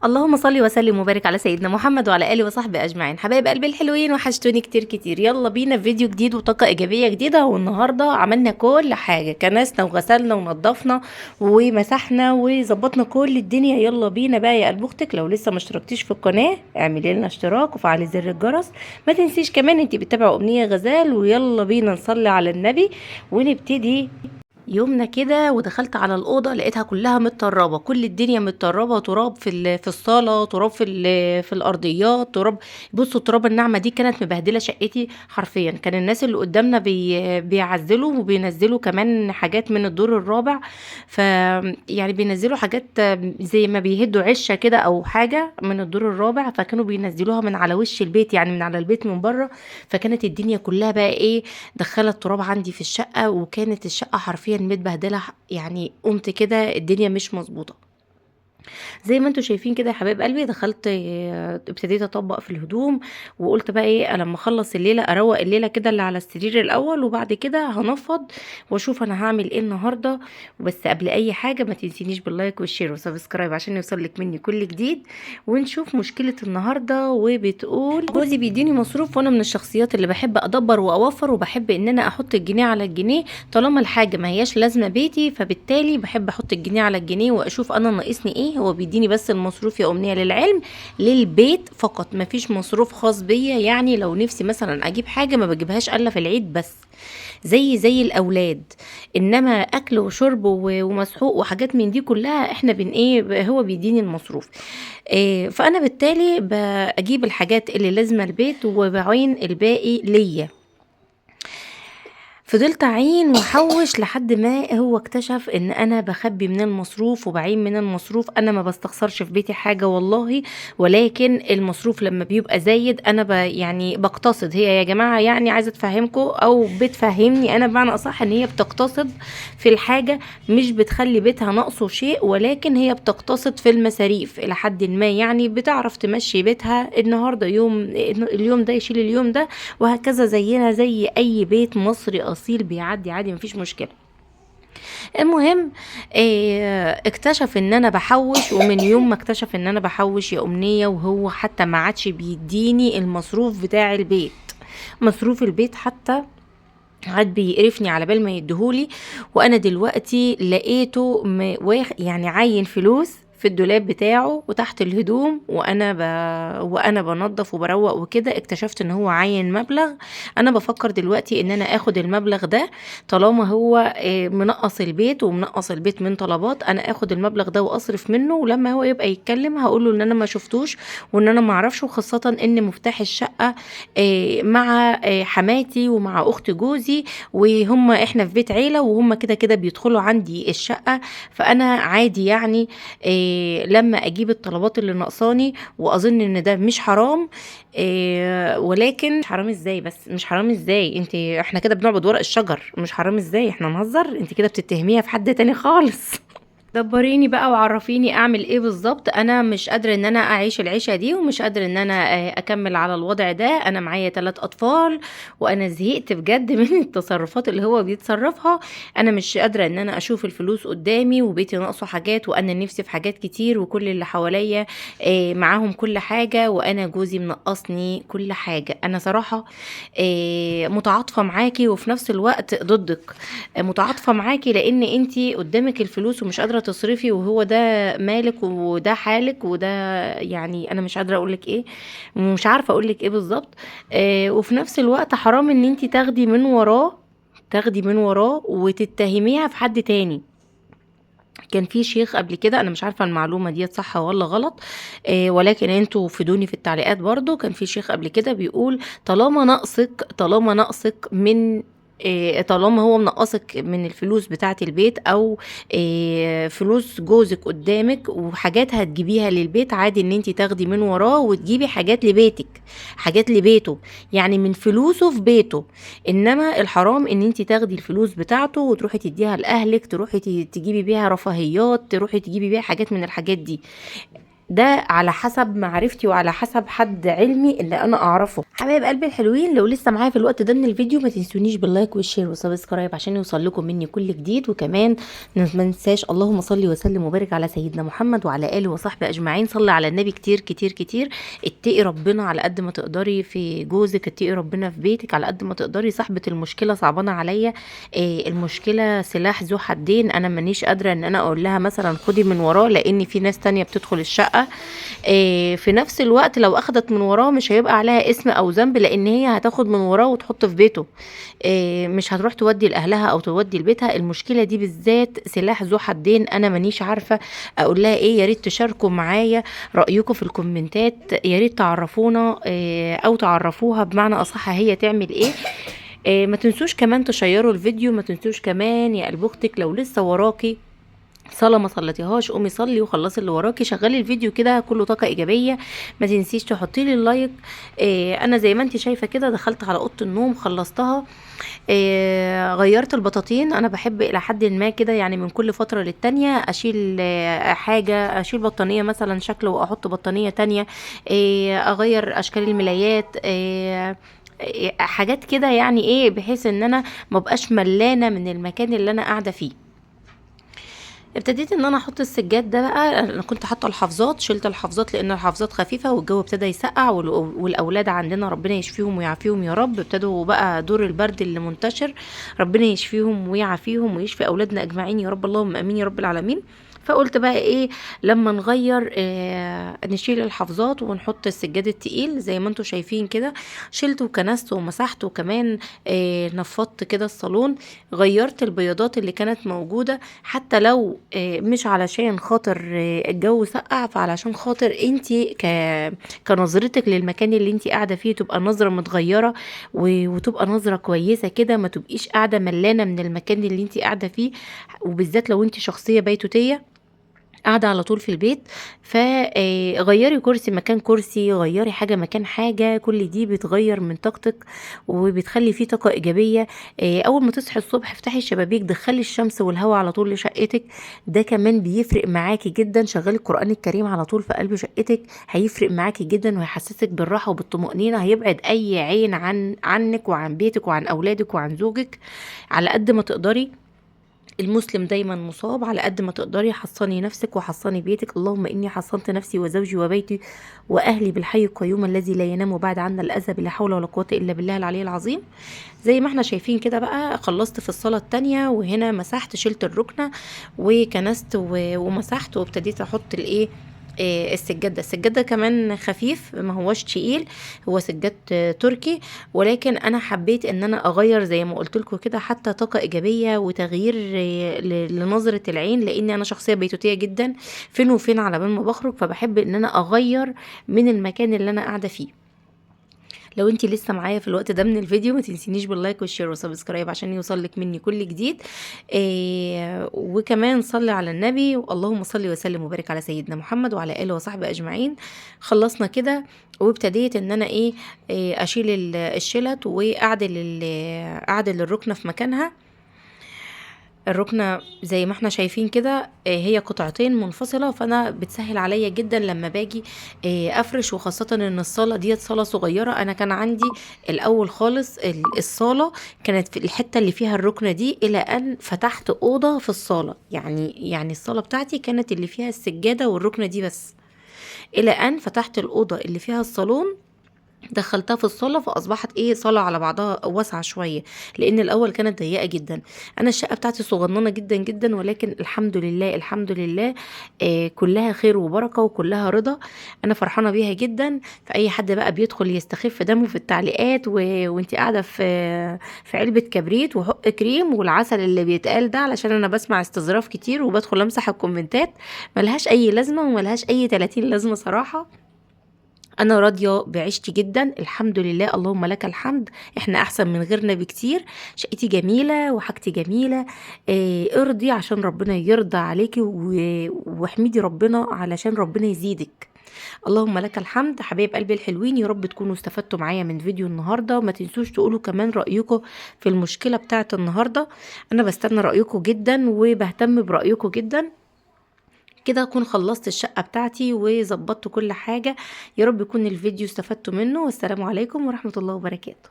اللهم صل وسلم وبارك على سيدنا محمد وعلى اله وصحبه اجمعين. حبايب قلبي الحلوين، وحشتوني كتير كتير. يلا بينا في فيديو جديد وطاقه ايجابيه جديده. والنهارده عملنا كل حاجه، كنسنا وغسلنا ونضفنا ومسحنا وظبطنا كل الدنيا. يلا بينا بقى يا قلب اختك، لو لسه ما اشتركتيش في القناه اعملي لنا اشتراك وفعلي زر الجرس. ما تنسيش كمان انت بتتابعوا امنيه غزال. ويلا بينا نصلي على النبي ونبتدي يومنا كده. ودخلت على الاوضه لقيتها كلها متطربه، كل الدنيا متطربه، تراب في الصاله، تراب في الارضيات، تراب. بصوا التراب الناعمه دي كانت مبهدله شقتي حرفيا. كان الناس اللي قدامنا بيعزلوا وبينزلوا كمان حاجات من الدور الرابع. ف يعني بينزلوا حاجات زي ما بيهدوا عشه كده او حاجه من الدور الرابع، فكانوا بينزلوها من على وش البيت، يعني من على البيت من بره. فكانت الدنيا كلها بقى ايه، دخلت تراب عندي في الشقه، وكانت الشقه حرفيا متبهدله. يعني قمت كده الدنيا مش مظبوطه زي ما انتم شايفين كده يا حبايب قلبي. دخلت ابتديت اطبق في الهدوم، وقلت بقى ايه لما اخلص الليله اروق الليله كده اللي على السرير الاول، وبعد كده هنفض واشوف انا هعمل ايه النهارده. بس قبل اي حاجه ما تنسينيش باللايك والشير وسبسكرايب عشان يوصلك مني كل جديد. ونشوف مشكله النهارده. وبتقول: جوزي بيديني مصروف، وانا من الشخصيات اللي بحب ادبر واوفر، وبحب ان انا احط الجنيه على الجنيه طالما الحاجه ما هياش لازمه بيتي. فبالتالي بحب احط الجنيه على الجنيه واشوف انا ناقصني ايه. هو بيديني بس المصروف يا امنيه للعلم للبيت فقط، مفيش مصروف خاص بيا. يعني لو نفسي مثلا اجيب حاجه ما بجيبهاش الا في العيد بس، زي الاولاد. انما اكل وشرب ومسحوق وحاجات من دي كلها احنا بن ايه، هو بيديني المصروف. إيه، فانا بالتالي بجيب الحاجات اللي لازمه البيت وبعين الباقي ليا. فضلت اعين واحوش لحد ما هو اكتشف ان انا بخبي من المصروف وبعين من المصروف. انا ما بستخسرش في بيتي حاجه والله، ولكن المصروف لما بيبقى زايد انا يعني بقتصد. هي يا جماعه يعني عايزه تفهمكم او بتفهمني انا بمعنى اصح ان هي بتقتصد في الحاجه، مش بتخلي بيتها ناقصه شيء، ولكن هي بتقتصد في المصاريف الى حد ما. يعني بتعرف تمشي بيتها، النهارده يوم، اليوم ده يشيل اليوم ده، وهكذا. زينا زي اي بيت مصري اصيل بيعدي عادي مفيش مشكله. المهم اكتشف ان انا بحوش. ومن يوم ما اكتشف ان انا بحوش يا امنيه، وهو حتى ما عادش بيديني المصروف بتاع البيت. مصروف البيت حتى عاد بيقرفني على بال ما يديهولي. وانا دلوقتي لقيته يعني عين فلوس في الدولاب بتاعه وتحت الهدوم، وانا بنظف وبروق وكده. اكتشفت ان هو عين مبلغ. انا بفكر دلوقتي ان انا اخد المبلغ ده، طالما هو منقص البيت ومنقص البيت من طلبات، انا اخد المبلغ ده واصرف منه. ولما هو يبقى يتكلم هقوله ان انا ما شفتوش وان انا ما اعرفش. وخاصه ان مفتاح الشقه مع حماتي ومع اخت جوزي، وهم احنا في بيت عيله، وهم كده كده بيدخلوا عندي الشقه. فانا عادي يعني لما اجيب الطلبات اللي ناقصاني. واظن ان ده مش حرام. ولكن مش حرام ازاي؟ بس مش حرام ازاي؟ احنا كده بنعبد ورق الشجر. مش حرام ازاي؟ احنا نهزر؟ انت كده بتتهميها في حد تاني خالص. دبريني بقى وعرفيني اعمل ايه بالظبط. انا مش قادره ان انا اعيش العيشه دي، ومش قادره ان انا اكمل على الوضع ده. انا معايا 3 اطفال، وانا زهقت بجد من التصرفات اللي هو بيتصرفها. انا مش قادره ان انا اشوف الفلوس قدامي، وبيتي ناقصه حاجات، وانا نفسي في حاجات كتير، وكل اللي حواليا معاهم كل حاجه، وانا جوزي منقصني كل حاجه. انا صراحه متعاطفه معاكي وفي نفس الوقت ضدك. متعاطفه معاكي لان انتي قدامك الفلوس ومش قادره تصرفي، وهو ده مالك وده حالك وده. يعني انا مش قادره اقولك ايه، مش عارفه اقولك ايه بالظبط. وفي نفس الوقت حرام ان انتي تاخدي من وراه وتتهميها في حد تاني. كان في شيخ قبل كده، انا مش عارفه المعلومه دي صح ولا غلط، ولكن انتوا فيدوني في التعليقات برضو. كان في شيخ قبل كده بيقول: طالما نقصك من طالما هو منقصك من الفلوس بتاعه البيت، او فلوس جوزك قدامك وحاجات هتجيبيها للبيت، عادي ان انت تاخدي من وراه وتجيبي حاجات لبيتك، حاجات لبيته، يعني من فلوسه في بيته. انما الحرام ان انت تاخدي الفلوس بتاعته وتروحي تديها لاهلك، تروحي تجيبي بيها رفاهيات، تروحي تجيبي بيها حاجات من الحاجات دي. ده على حسب معرفتي وعلى حسب حد علمي اللي انا اعرفه. حبايب قلبي الحلوين، لو لسه معايا في الوقت ده من الفيديو ما تنسونيش باللايك والشير والسبسكرايب عشان يوصل لكم مني كل جديد. وكمان ما ننساش اللهم صل وسلم وبارك على سيدنا محمد وعلى اله وصحبه اجمعين. صلي على النبي كتير كتير كتير. اتقي ربنا على قد ما تقدري في جوزك، اتقي ربنا في بيتك على قد ما تقدري. صاحبه المشكله صعبانه عليا، المشكله سلاح ذو حدين، انا مانيش قادره ان انا اقول لها مثلا خدي من وراه، لان في ناس تانية بتدخل الشقه. في نفس الوقت لو اخدت من وراه مش هيبقى عليها اسم او ذنب، لان هي هتاخد من وراه وتحط في بيته، مش هتروح تودي لاهلها او تودي لبيتها. المشكله دي بالذات سلاح ذو حدين، انا مانيش عارفه اقول لها ايه. يا ريت تشاركوا معايا رايكم في الكومنتات، يا ريت تعرفونا او تعرفوها بمعنى اصح هي تعمل ايه. ما تنسوش كمان تشيروا الفيديو، ما تنسوش كمان يا قلب اختك لو لسه وراكي صلاة ما صليتيهاش قومي صلي وخلصي اللي وراكي، شغلي الفيديو كده كله طاقة ايجابية. ما تنسيش تحطي لي اللايك. انا زي ما انت شايفة كده دخلت على اوضة النوم خلصتها. غيرت البطاطين، انا بحب الى حد ما كده يعني من كل فترة للتانية اشيل حاجة، اشيل بطانية مثلا شكل واحط بطانية تانية، اغير اشكال الملايات، حاجات كده يعني ايه، بحيث ان انا مبقاش ملانة من المكان اللي انا قاعدة فيه. ابتديت ان انا احط السجاد ده بقى. انا كنت حاطه الحفاظات، شلت الحفاظات لان الحفاظات خفيفه والجو ابتدى يسقع، والاولاد عندنا ربنا يشفيهم ويعافيهم يا رب، ابتدوا بقى دور البرد اللي منتشر، ربنا يشفيهم ويعافيهم ويشفي اولادنا اجمعين يا رب، اللهم امين يا رب العالمين. فقلت بقى ايه لما نغير نشيل الحفاظات ونحط السجاد التقيل زي ما انتم شايفين كده. شلت وكنست ومسحت، وكمان نفضت كده الصالون، غيرت البياضات اللي كانت موجوده، حتى لو مش علشان خاطر الجو سقع، فعلشان خاطر انتي كنظرتك للمكان اللي انتي قاعده فيه تبقى نظره متغيره وتبقى نظره كويسه كده، ما تبقيش قاعده ملانه من المكان اللي انتي قاعده فيه. وبالذات لو انتي شخصيه بيتوتيه قاعدة على طول في البيت، فغيري كرسي مكان كرسي، غيري حاجة مكان حاجة، كل دي بتغير من طاقتك وبتخلي فيه طاقة إيجابية. أول ما تصحي الصبح افتحي الشبابيك، دخلي الشمس والهواء على طول لشقتك، ده كمان بيفرق معاكي جدا. شغلي القرآن الكريم على طول في قلب شقتك، هيفرق معاكي جدا وهيحسسك بالراحة وبالطمأنينة، هيبعد أي عين عنك وعن بيتك وعن أولادك وعن زوجك. على قد ما تقدري، المسلم دايما مصاب، على قد ما تقدري حصني نفسك وحصني بيتك. اللهم إني حصنت نفسي وزوجي وبيتي وأهلي بالحي القيوم الذي لا ينام وبعد عنا الأذى، بلا حول ولا قوة إلا بالله العلي العظيم. زي ما احنا شايفين كده بقى، خلصت في الصالة التانية، وهنا مسحت، شلت الركنة وكنست ومسحت، وابتديت احط الايه السجاد ده. السجاد ده كمان خفيف ما هوش تقيل، هو سجاد تركي، ولكن انا حبيت ان انا اغير زي ما قلت لكم كده حتى طاقه ايجابيه وتغيير لنظره العين، لان انا شخصيه بيتوتيه جدا، فين وفين على بال ما بخرج، فبحب ان انا اغير من المكان اللي انا قاعده فيه. لو انتي لسه معايا في الوقت ده من الفيديو ما تنسينيش باللايك والشير وسبسكرايب عشان يوصلك مني كل جديد. وكمان صلي على النبي، اللهم صلي وسلم وبارك على سيدنا محمد وعلى اله وصحبه اجمعين. خلصنا كده، وابتديت ان انا اشيل الشلت اعدل الركنه في مكانها. الركنة زي ما احنا شايفين كده هي قطعتين منفصلة، فانا بتسهل عليا جدا لما باجي افرش، وخاصة ان الصالة ديت صالة صغيرة. انا كان عندي الاول خالص الصالة كانت في الحتة اللي فيها الركنة دي، الى ان فتحت اوضة في الصالة، يعني الصالة بتاعتي كانت اللي فيها السجادة والركنة دي بس، الى ان فتحت الاوضة اللي فيها الصالون دخلتها في الصاله، فاصبحت صاله على بعضها واسعه شويه، لان الاول كانت ضيقه جدا. انا الشقه بتاعتي صغننه جدا جدا، ولكن الحمد لله الحمد لله كلها خير وبركه وكلها رضا. انا فرحانه بيها جدا. فاي حد بقى بيدخل يستخف دمه في التعليقات وانت قاعده في علبه كبريت وحق كريم والعسل اللي بيتقال ده، علشان انا بسمع استظراف كتير وبدخل امسح الكومنتات، ملهاش اي لازمه وملهاش اي 30 لازمه صراحه. انا راضيه بعيشتي جدا الحمد لله، اللهم لك الحمد، احنا احسن من غيرنا بكتير. شقتي جميله وحاجتي جميله. ارضي عشان ربنا يرضى عليكي، واحمدي ربنا علشان ربنا يزيدك. اللهم لك الحمد. حبايب قلبي الحلوين، يا رب تكونوا استفدتوا معايا من فيديو النهارده. ما تنسوش تقولوا كمان رايكم في المشكله بتاعه النهارده، انا بستنى رايكم جدا وبهتم برايكم جدا. كده أكون خلصت الشقة بتاعتي وظبطت كل حاجة. يا رب يكون الفيديو استفدتوا منه، والسلام عليكم ورحمة الله وبركاته.